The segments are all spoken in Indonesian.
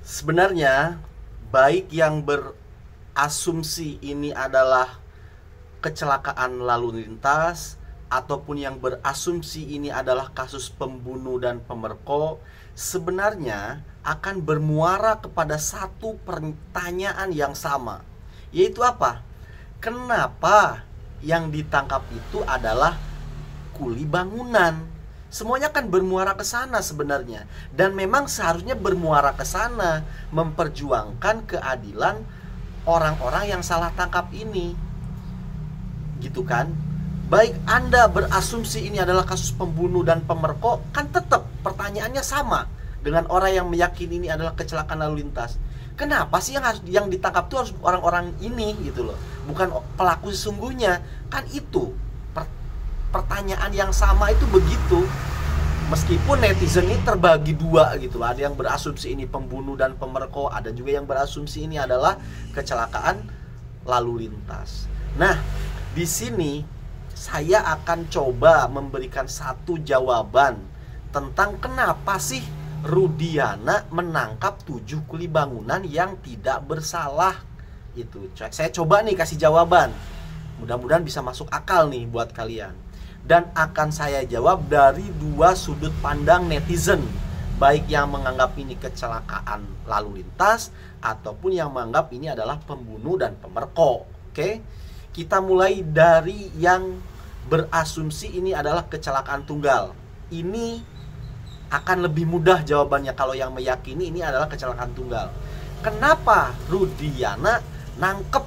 Sebenarnya baik yang berasumsi ini adalah kecelakaan lalu lintas ataupun yang berasumsi ini adalah kasus pembunuh dan pemerkosa, sebenarnya akan bermuara kepada satu pertanyaan yang sama, yaitu apa? Kenapa yang ditangkap itu adalah kuli bangunan? Semuanya kan bermuara ke sana sebenarnya, dan memang seharusnya bermuara ke sana, memperjuangkan keadilan orang-orang yang salah tangkap ini, gitu kan? Baik Anda berasumsi ini adalah kasus pembunuh dan pemerkosa, kan tetap pertanyaannya sama dengan orang yang meyakini ini adalah kecelakaan lalu lintas. Kenapa sih yang ditangkap itu harus orang-orang ini gitu loh, bukan pelaku sesungguhnya? Kan itu pertanyaan yang sama itu begitu. Meskipun netizen ini terbagi dua gitu loh. Ada yang berasumsi ini pembunuh dan pemerkosa, ada juga yang berasumsi ini adalah kecelakaan lalu lintas. Nah, di sini saya akan coba memberikan satu jawaban tentang kenapa sih Rudiana menangkap 7 kuli bangunan yang tidak bersalah. Itu saya coba nih kasih jawaban. Mudah-mudahan bisa masuk akal nih buat kalian. Dan akan saya jawab dari dua sudut pandang netizen, baik yang menganggap ini kecelakaan lalu lintas ataupun yang menganggap ini adalah pembunuh dan pemerkosa. Oke? Kita mulai dari yang berasumsi ini adalah kecelakaan tunggal. Ini akan lebih mudah jawabannya kalau yang meyakini ini adalah kecelakaan tunggal. Kenapa Rudiana nangkep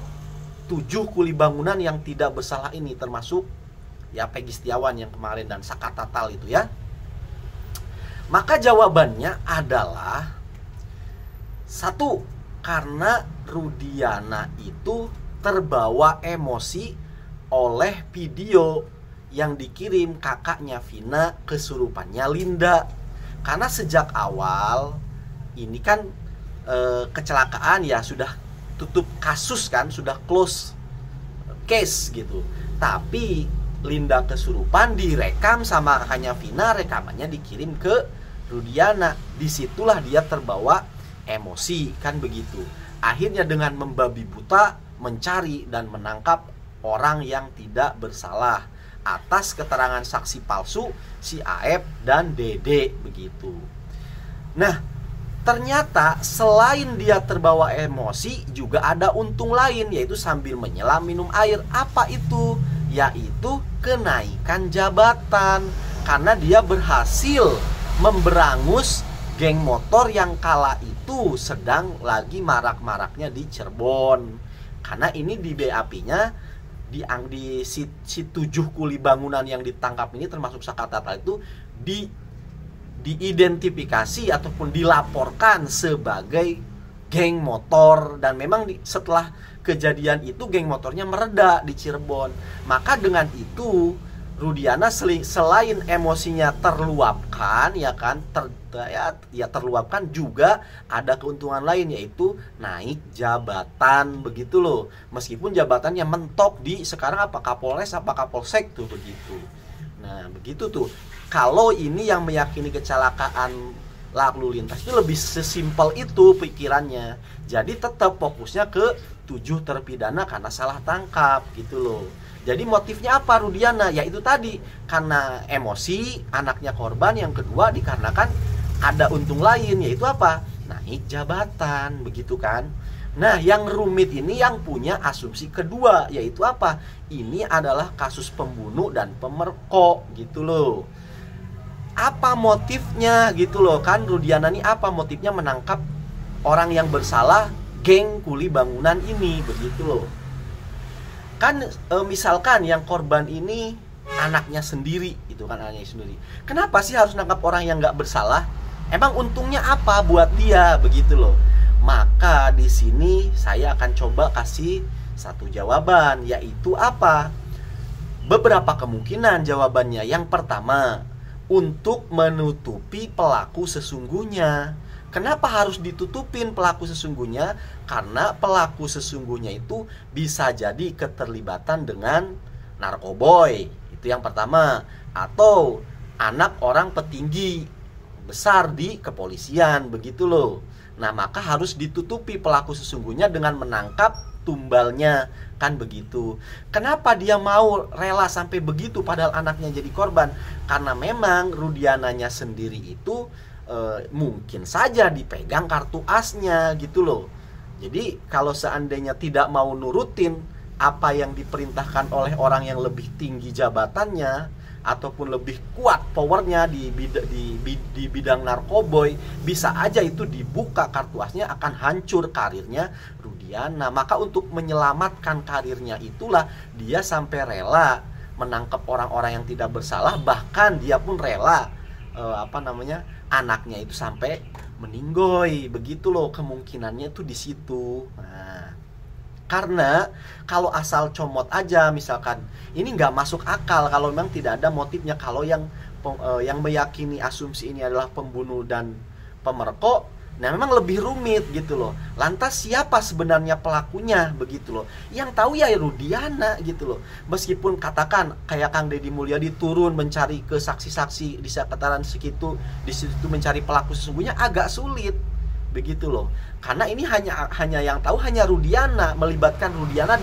7 kuli bangunan yang tidak bersalah ini, termasuk ya Peggy Setiawan yang kemarin dan Saka Tatal itu ya? Maka jawabannya adalah satu, karena Rudiana itu terbawa emosi oleh video yang dikirim kakaknya Vina kesurupannya Linda. Karena sejak awal ini kan kecelakaan ya sudah tutup kasus kan, sudah close case gitu. Tapi Linda kesurupan direkam sama kakaknya Vina, rekamannya dikirim ke Rudiana. Disitulah dia terbawa emosi kan begitu. Akhirnya dengan membabi buta mencari dan menangkap orang yang tidak bersalah atas keterangan saksi palsu si Aep dan Dede begitu. Nah, ternyata selain dia terbawa emosi juga ada untung lain, yaitu sambil menyelam minum air. Apa itu? Yaitu kenaikan jabatan, karena dia berhasil memberangus geng motor yang kala itu sedang lagi marak-maraknya di Cirebon. Karena ini di BAP-nya di si 7 kuli bangunan yang ditangkap ini termasuk Saka Tatal itu diidentifikasi ataupun dilaporkan sebagai geng motor. Dan memang setelah kejadian itu geng motornya mereda di Cirebon. Maka dengan itu Rudiana selain emosinya terluapkan ya kan, terluapkan, juga ada keuntungan lain, yaitu naik jabatan begitu loh. Meskipun jabatannya mentok di sekarang apa Kapolres apa Kapolsek tuh begitu. Nah begitu tuh. Kalau ini yang meyakini kecelakaan lalu lintas itu lebih sesimpel itu pikirannya. Jadi tetap fokusnya ke 7 terpidana karena salah tangkap gitu loh. Jadi motifnya apa Rudiana? Ya itu tadi, karena emosi anaknya korban. Yang kedua dikarenakan ada untung lain, yaitu apa? Naik jabatan, begitu kan? Nah yang rumit ini yang punya asumsi kedua, yaitu apa? Ini adalah kasus pembunuh dan pemerkosa gitu loh. Apa motifnya gitu loh kan? Rudiana ini apa motifnya menangkap orang yang bersalah, geng kuli bangunan ini begitu loh. Kan misalkan yang korban ini anaknya sendiri, itu kan anaknya sendiri. Kenapa sih harus nangkap orang yang nggak bersalah? Emang untungnya apa buat dia begitu loh? Maka di sini saya akan coba kasih satu jawaban, yaitu apa? Beberapa kemungkinan jawabannya. Yang pertama, untuk menutupi pelaku sesungguhnya. Kenapa harus ditutupin pelaku sesungguhnya? Karena pelaku sesungguhnya itu bisa jadi keterlibatan dengan narkoboy, itu yang pertama, atau anak orang petinggi besar di kepolisian begitu loh. Nah, maka harus ditutupi pelaku sesungguhnya dengan menangkap tumbalnya, kan begitu. Kenapa dia mau rela sampai begitu padahal anaknya jadi korban? Karena memang Rudiananya sendiri itu mungkin saja dipegang kartu asnya gitu loh. Jadi kalau seandainya tidak mau nurutin apa yang diperintahkan oleh orang yang lebih tinggi jabatannya ataupun lebih kuat powernya di bidang narkoboy, bisa aja itu dibuka kartu asnya, akan hancur karirnya Rudiana. Maka untuk menyelamatkan karirnya itulah dia sampai rela menangkap orang-orang yang tidak bersalah, bahkan dia pun rela anaknya itu sampai meninggoy, begitu loh kemungkinannya itu di situ. Nah, karena kalau asal comot aja misalkan, ini nggak masuk akal kalau memang tidak ada motifnya. Kalau yang meyakini asumsi ini adalah pembunuh dan pemerkok, nah memang lebih rumit gitu loh. Lantas siapa sebenarnya pelakunya begitu loh? Yang tahu ya Rudiana gitu loh. Meskipun katakan kayak Kang Deddy Mulyadi turun mencari ke saksi-saksi di sekitaran segitu, di situ mencari pelaku sesungguhnya agak sulit begitu loh. Karena ini hanya yang tahu hanya Rudiana, melibatkan Rudiana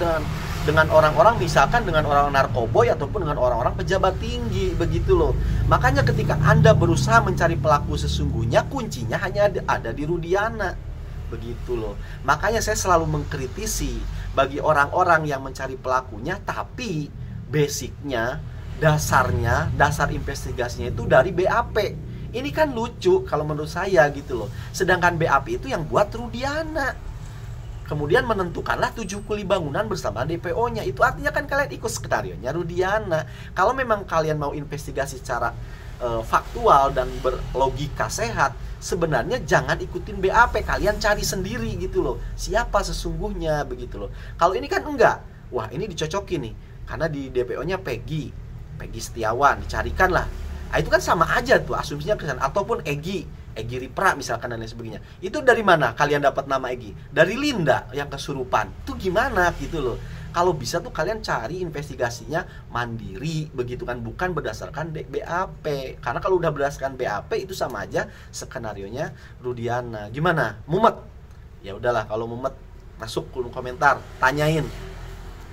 dengan orang-orang, misalkan dengan orang narkoboy ataupun dengan orang-orang pejabat tinggi begitu loh. Makanya ketika Anda berusaha mencari pelaku sesungguhnya, kuncinya hanya ada di Rudiana begitu loh. Makanya saya selalu mengkritisi bagi orang-orang yang mencari pelakunya tapi basicnya, dasar investigasinya itu dari BAP. Ini kan lucu kalau menurut saya gitu loh. Sedangkan BAP itu yang buat Rudiana. Kemudian menentukanlah 7 kuli bangunan bersama DPO-nya. Itu artinya kan kalian ikut skenario-nya Rudiana. Kalau memang kalian mau investigasi secara faktual dan berlogika sehat, sebenarnya jangan ikutin BAP, kalian cari sendiri gitu loh. Siapa sesungguhnya begitu loh. Kalau ini kan enggak. Wah, ini dicocokin nih. Karena di DPO-nya Peggy Setiawan, dicarikan lah. Nah, itu kan sama aja tuh asumsinya ke sana. Ataupun Egy Ripra misalkan dan lain sebagainya. Itu dari mana kalian dapat nama Egy? Dari Linda yang kesurupan. Itu gimana gitu loh. Kalau bisa tuh kalian cari investigasinya mandiri begitu kan, bukan berdasarkan BAP. Karena kalau udah berdasarkan BAP itu sama aja skenarionya Rudiana. Gimana? Mumet? Ya udahlah, kalau mumet masuk kolom komentar, tanyain